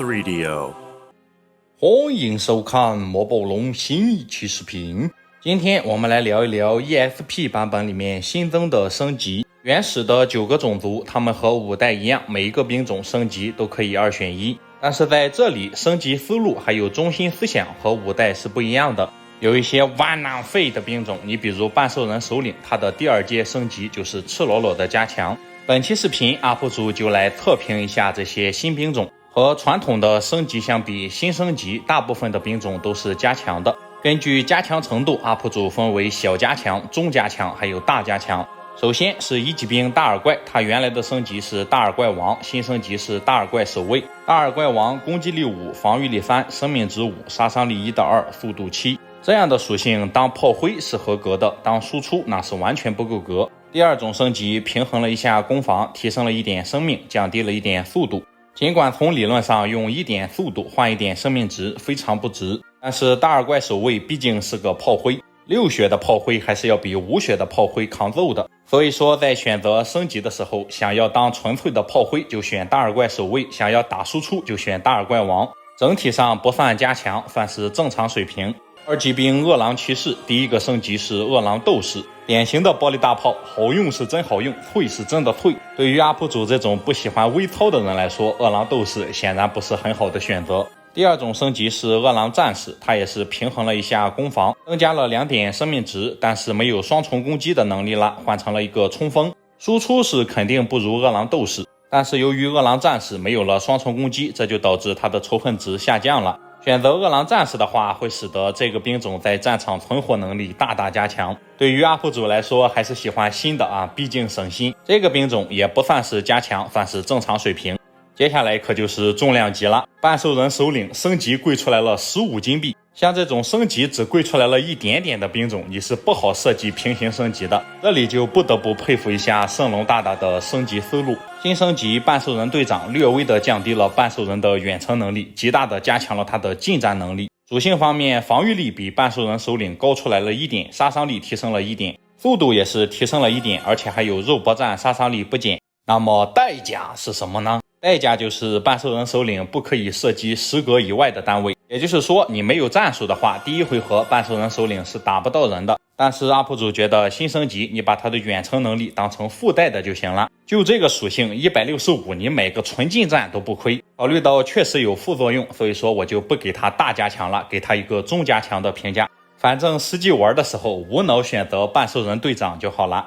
Radio， 欢迎收看莫宝龙新一期视频。今天我们来聊一聊 ESP 版本里面新增的升级。原始的9个种族，它们和5代一样，每一个兵种升级都可以2选1。但是在这里，升级思路还有中心思想和5代是不一样的。有一些完难废的兵种，你比如半兽人首领，他的第2阶升级就是赤裸裸的加强。本期视频 UP 主就来测评一下这些新兵种。和传统的升级相比，新升级大部分的兵种都是加强的。根据加强程度 ，UP 主分为小加强、中加强还有大加强。首先是1级兵大耳怪，它原来的升级是大耳怪王，新升级是大耳怪守卫。大耳怪王攻击力5，防御力3，生命值5，杀伤力1:2，速度7。这样的属性当炮灰是合格的，当输出那是完全不够格。第2种升级平衡了一下攻防，提升了1点生命，降低了1点速度。尽管从理论上用1点速度换1点生命值非常不值，但是大耳怪守卫毕竟是个炮灰，6血的炮灰还是要比5血的炮灰抗揍的。所以说在选择升级的时候，想要当纯粹的炮灰就选大耳怪守卫，想要打输出就选大耳怪王。整体上不算加强，算是正常水平。2级兵饿狼骑士，第1个升级是饿狼斗士，典型的玻璃大炮，好用是真好用，脆是真的脆。对于 UP 主这种不喜欢微操的人来说，饿狼斗士显然不是很好的选择。第2种升级是饿狼战士，它也是平衡了一下攻防，增加了2点生命值，但是没有双重攻击的能力了，换成了一个冲锋。输出是肯定不如饿狼斗士，但是由于饿狼战士没有了双重攻击，这就导致它的仇恨值下降了。选择饿狼战士的话，会使得这个兵种在战场存活能力大大加强。对于 UP 主来说，还是喜欢新的毕竟省心。这个兵种也不算是加强，算是正常水平。接下来可就是重量级了，半兽人首领升级贵出来了15金币。像这种升级只贵出来了一点点的兵种，你是不好设计平行升级的。这里就不得不佩服一下圣龙大大的升级思路。新升级半兽人队长略微的降低了半兽人的远程能力，极大的加强了他的近战能力。属性方面，防御力比半兽人首领高出来了1点，杀伤力提升了1点，速度也是提升了1点，而且还有肉搏战杀伤力不减。那么代价是什么呢？代价就是半兽人首领不可以射击10格以外的单位，也就是说你没有战术的话，第1回合半兽人首领是打不到人的。但是 UP 主觉得新升级你把他的远程能力当成附带的就行了，就这个属性165你买个纯近战都不亏。考虑到确实有副作用，所以说我就不给他大加强了，给他一个中加强的评价。反正实际玩的时候无脑选择半兽人队长就好了。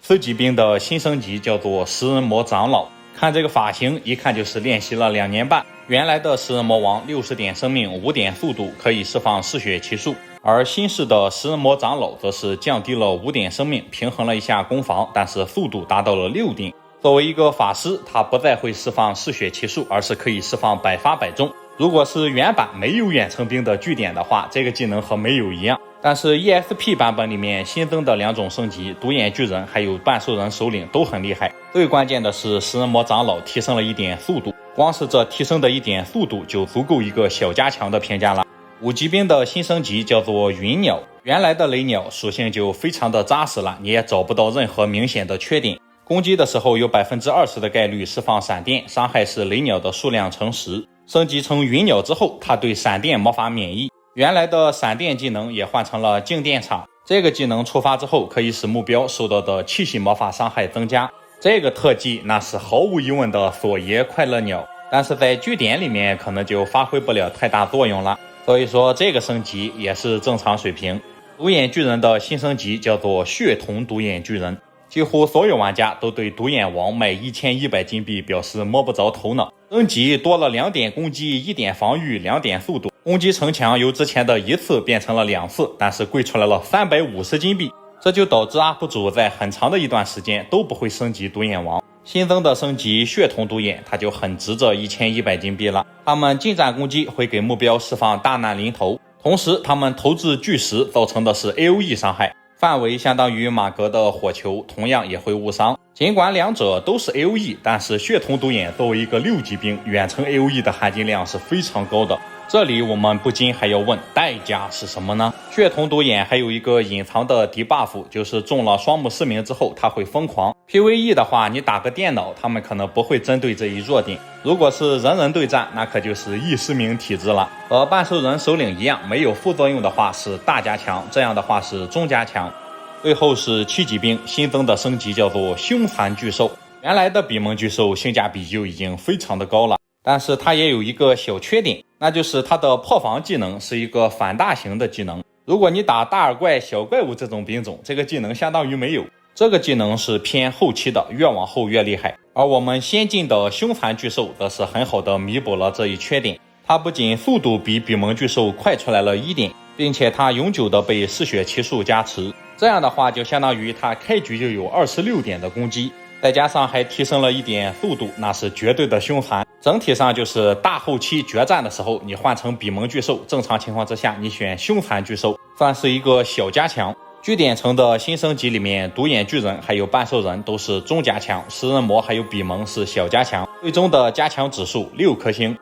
4级兵的新升级叫做食人魔长老，看这个发型一看就是练习了2年半。原来的食人魔王60点生命5点速度，可以释放嗜血奇术，而新式的食人魔长老则是降低了5点生命，平衡了一下攻防，但是速度达到了6点。作为一个法师，他不再会释放嗜血奇术，而是可以释放百发百中。如果是原版没有远程兵的据点的话，这个技能和没有一样。但是 ESP 版本里面新增的2种升级，独眼巨人还有半兽人首领都很厉害。最关键的是食人魔长老提升了1点速度，光是这提升的1点速度就足够一个小加强的评价了。5级兵的新升级叫做云鸟，原来的雷鸟属性就非常的扎实了，你也找不到任何明显的缺点。攻击的时候有 20% 的概率释放闪电，伤害是雷鸟的数量乘10。升级成云鸟之后，它对闪电魔法免疫。原来的闪电技能也换成了静电场，这个技能触发之后可以使目标受到的气息魔法伤害增加。这个特技那是毫无疑问的索爷快乐鸟，但是在据点里面可能就发挥不了太大作用了。所以说这个升级也是正常水平。独眼巨人的新升级叫做血统独眼巨人，几乎所有玩家都对独眼王卖1100金币表示摸不着头脑。升级多了2点攻击1点防御2点速度，攻击城墙由之前的1次变成了2次，但是贵出来了350金币，这就导致 UP 主在很长的一段时间都不会升级独眼王。新增的升级血统独眼，它就很值这1100金币了。他们近战攻击会给目标释放大难临头，同时他们投掷巨石造成的是 AOE 伤害，范围相当于马格的火球，同样也会误伤。尽管两者都是 AOE， 但是血统独眼作为一个6级兵，远程 AOE 的含金量是非常高的。这里我们不禁还要问，代价是什么呢？血统独眼还有一个隐藏的 debuff， 就是中了双目失明之后它会疯狂， PVE 的话，你打个电脑，他们可能不会针对这一弱点。如果是人人对战，那可就是易失明体质了。和半兽人首领一样，没有副作用的话是大加强，这样的话是中加强。最后是7级兵新增的升级，叫做凶残巨兽。原来的比蒙巨兽性价比就已经非常的高了，但是它也有一个小缺点，那就是它的破防技能是一个反大型的技能。如果你打大耳怪、小怪物这种兵种，这个技能相当于没有。这个技能是偏后期的，越往后越厉害。而我们先进的凶残巨兽则是很好的弥补了这一缺点。它不仅速度比比蒙巨兽快出来了1点，并且它永久的被嗜血奇术加持，这样的话就相当于它开局就有26点的攻击，再加上还提升了1点速度，那是绝对的凶残。整体上就是大后期决战的时候，你换成比蒙巨兽，正常情况之下你选凶残巨兽，算是一个小加强。据点城的新升级里面，独眼巨人还有半兽人都是中加强，食人魔还有比蒙是小加强，最终的加强指数6颗星。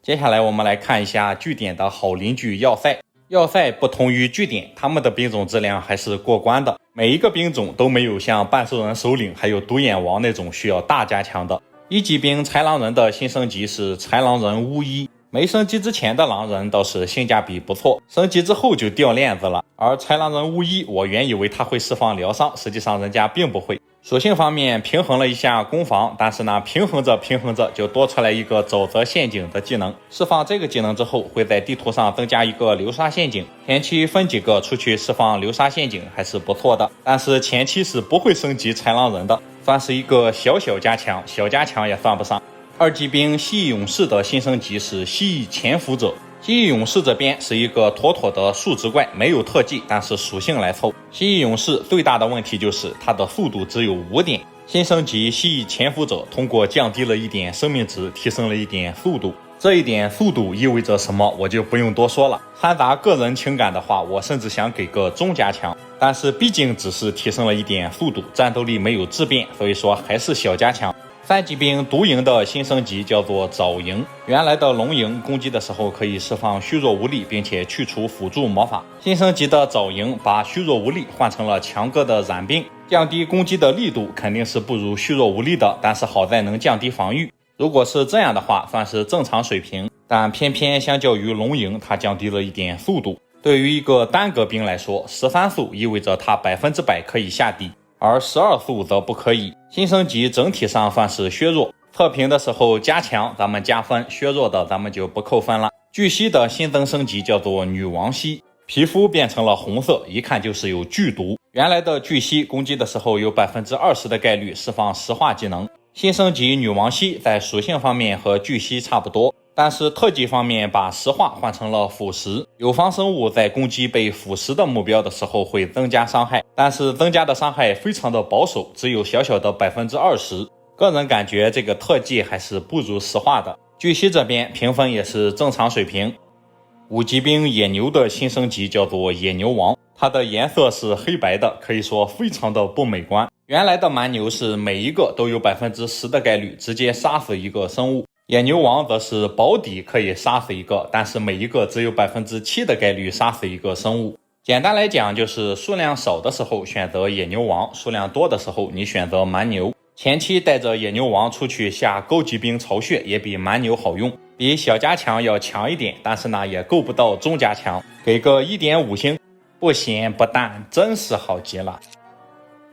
接下来我们来看一下据点的好邻居要塞。要塞不同于据点，他们的兵种质量还是过关的，每一个兵种都没有像半兽人首领还有独眼王那种需要大加强的。1级兵豺狼人的新升级是豺狼人巫医，没升级之前的狼人倒是性价比不错，升级之后就掉链子了。而豺狼人巫医，我原以为他会释放疗伤，实际上人家并不会。属性方面平衡了一下攻防，但是呢平衡着就多出来一个沼泽陷阱的技能。释放这个技能之后，会在地图上增加一个流沙陷阱，前期分几个出去释放流沙陷阱还是不错的，但是前期是不会升级豺狼人的，算是一个小加强，小加强也算不上。2级兵蜥蜴勇士的新升级是蜥蜴潜伏者。蜥蜴勇士这边是一个妥妥的数值怪，没有特技，但是属性来凑。蜥蜴勇士最大的问题就是它的速度只有5点。新升级蜥蜴潜伏者通过降低了1点生命值，提升了1点速度。这一点速度意味着什么，我就不用多说了。掺杂个人情感的话，我甚至想给个中加强，但是毕竟只是提升了1点速度，战斗力没有质变，所以说还是小加强。3级兵毒蝇的新升级叫做爪蝇，原来的龙蝇攻击的时候可以释放虚弱无力，并且去除辅助魔法。新升级的爪蝇把虚弱无力换成了强哥的染病，降低攻击的力度肯定是不如虚弱无力的，但是好在能降低防御。如果是这样的话，算是正常水平，但偏偏相较于龙蝇，它降低了1点速度。对于一个单格兵来说，13速意味着它100%可以下底，而12速则不可以。新升级整体上算是削弱，测评的时候加强咱们加分，削弱的咱们就不扣分了。巨蜥的新增升级叫做女王蜥，皮肤变成了红色，一看就是有剧毒。原来的巨蜥攻击的时候有20%的概率释放石化技能，新升级女王蜥在属性方面和巨蜥差不多，但是特技方面把石化换成了腐蚀，有方生物在攻击被腐蚀的目标的时候会增加伤害，但是增加的伤害非常的保守，只有小小的20%。个人感觉这个特技还是不如石化的。巨蜥这边评分也是正常水平。5级兵野牛的新升级叫做野牛王，它的颜色是黑白的，可以说非常的不美观。原来的蛮牛是每一个都有10%的概率直接杀死一个生物，野牛王则是保底可以杀死一个，但是每一个只有7%的概率杀死一个生物。简单来讲就是数量少的时候选择野牛王，数量多的时候你选择蛮牛。前期带着野牛王出去下高级兵巢穴也比蛮牛好用，比小加强要强一点，但是呢也够不到中加强，给个1.5星，不咸不淡，真是好极了。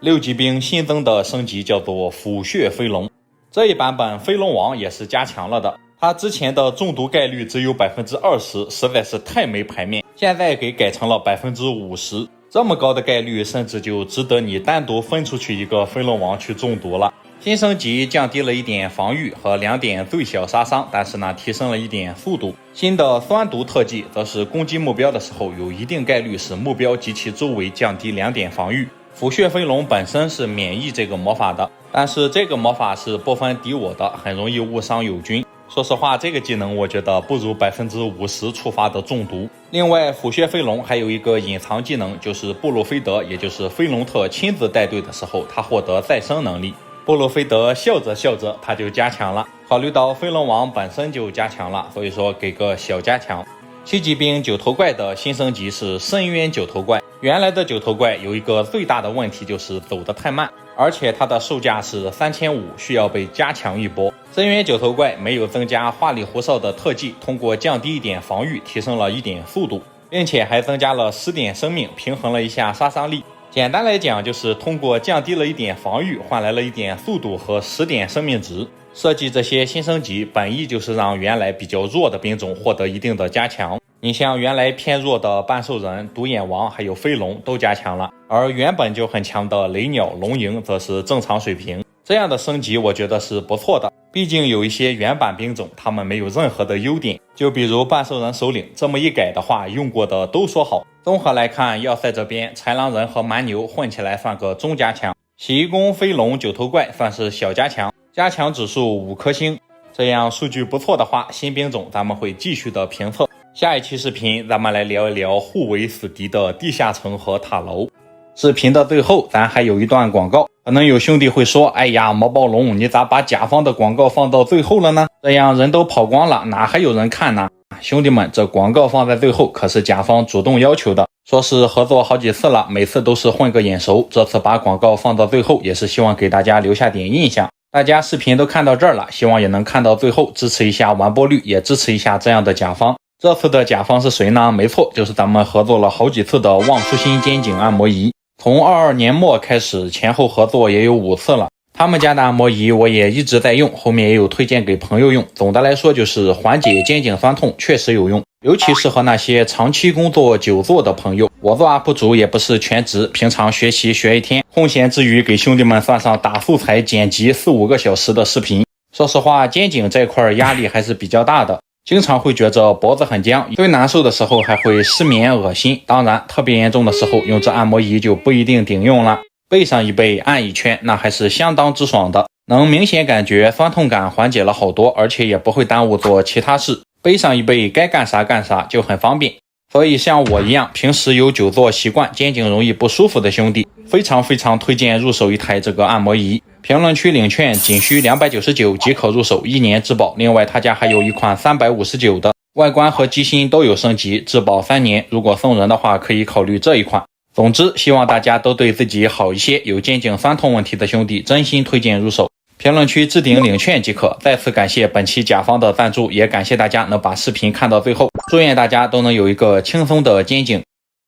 6级兵新增的升级叫做腐血飞龙，这一版本飞龙王也是加强了的，它之前的中毒概率只有20%，实在是太没排面，现在给改成了50%，这么高的概率甚至就值得你单独分出去一个飞龙王去中毒了。新升级降低了1点防御和2点最小杀伤，但是呢提升了1点速度。新的酸毒特技则是攻击目标的时候有一定概率使目标及其周围降低2点防御。腐血飞龙本身是免疫这个魔法的，但是这个魔法是不分敌我的，很容易误伤友军。说实话，这个技能我觉得不如50%触发的中毒。另外，腐血飞龙还有一个隐藏技能，就是布鲁菲德，也就是菲隆特亲自带队的时候，他获得再生能力。布鲁菲德笑着笑着他就加强了，考虑到飞龙王本身就加强了，所以说给个小加强。7级兵九头怪的新升级是深渊九头怪。原来的九头怪有一个最大的问题就是走得太慢，而且它的售价是3500，需要被加强一波。深渊九头怪没有增加花里胡哨的特技，通过降低一点防御，提升了一点速度，并且还增加了10点生命，平衡了一下杀伤力。简单来讲，就是通过降低了一点防御，换来了一点速度和10点生命值。设计这些新升级，本意就是让原来比较弱的兵种获得一定的加强。你像原来偏弱的半兽人、独眼王还有飞龙都加强了，而原本就很强的雷鸟、龙萤则是正常水平。这样的升级我觉得是不错的，毕竟有一些原版兵种他们没有任何的优点，就比如半兽人首领，这么一改的话，用过的都说好。综合来看，要塞这边豺狼人和蛮牛混起来算个中加强，洗衣工、飞龙、九头怪算是小加强，加强指数5颗星。这样数据不错的话，新兵种咱们会继续的评测。下一期视频咱们来聊一聊互为死敌的地下城和塔楼。视频的最后咱还有一段广告，可能有兄弟会说，哎呀，毛暴龙你咋把甲方的广告放到最后了呢？这样人都跑光了，哪还有人看呢？兄弟们，这广告放在最后可是甲方主动要求的，说是合作好几次了，每次都是混个眼熟，这次把广告放到最后也是希望给大家留下点印象。大家视频都看到这儿了，希望也能看到最后，支持一下完播率，也支持一下这样的甲方。这次的甲方是谁呢？没错，就是咱们合作了好几次的望舒心肩颈按摩仪。从22年末开始，前后合作也有5次了。他们家的按摩仪我也一直在用，后面也有推荐给朋友用。总的来说就是缓解肩颈酸痛，确实有用，尤其适合那些长期工作久坐的朋友。我做 UP 主也不是全职，平常学习学一天，空闲之余给兄弟们算上打素材剪辑4-5个小时的视频。说实话，肩颈这块压力还是比较大的，经常会觉着脖子很僵，最难受的时候还会失眠恶心，当然特别严重的时候用这按摩仪就不一定顶用了。背上一背按一圈，那还是相当之爽的，能明显感觉酸痛感缓解了好多，而且也不会耽误做其他事，背上一背该干啥干啥就很方便。所以像我一样平时有久坐习惯，肩颈容易不舒服的兄弟，非常推荐入手一台这个按摩仪。评论区领券仅需299即可入手，1年质保。另外他家还有一款359的，外观和机芯都有升级，质保3年，如果送人的话可以考虑这一款。总之希望大家都对自己好一些，有肩颈酸痛问题的兄弟真心推荐入手，评论区置顶领券即可。再次感谢本期甲方的赞助，也感谢大家能把视频看到最后，祝愿大家都能有一个轻松的肩颈。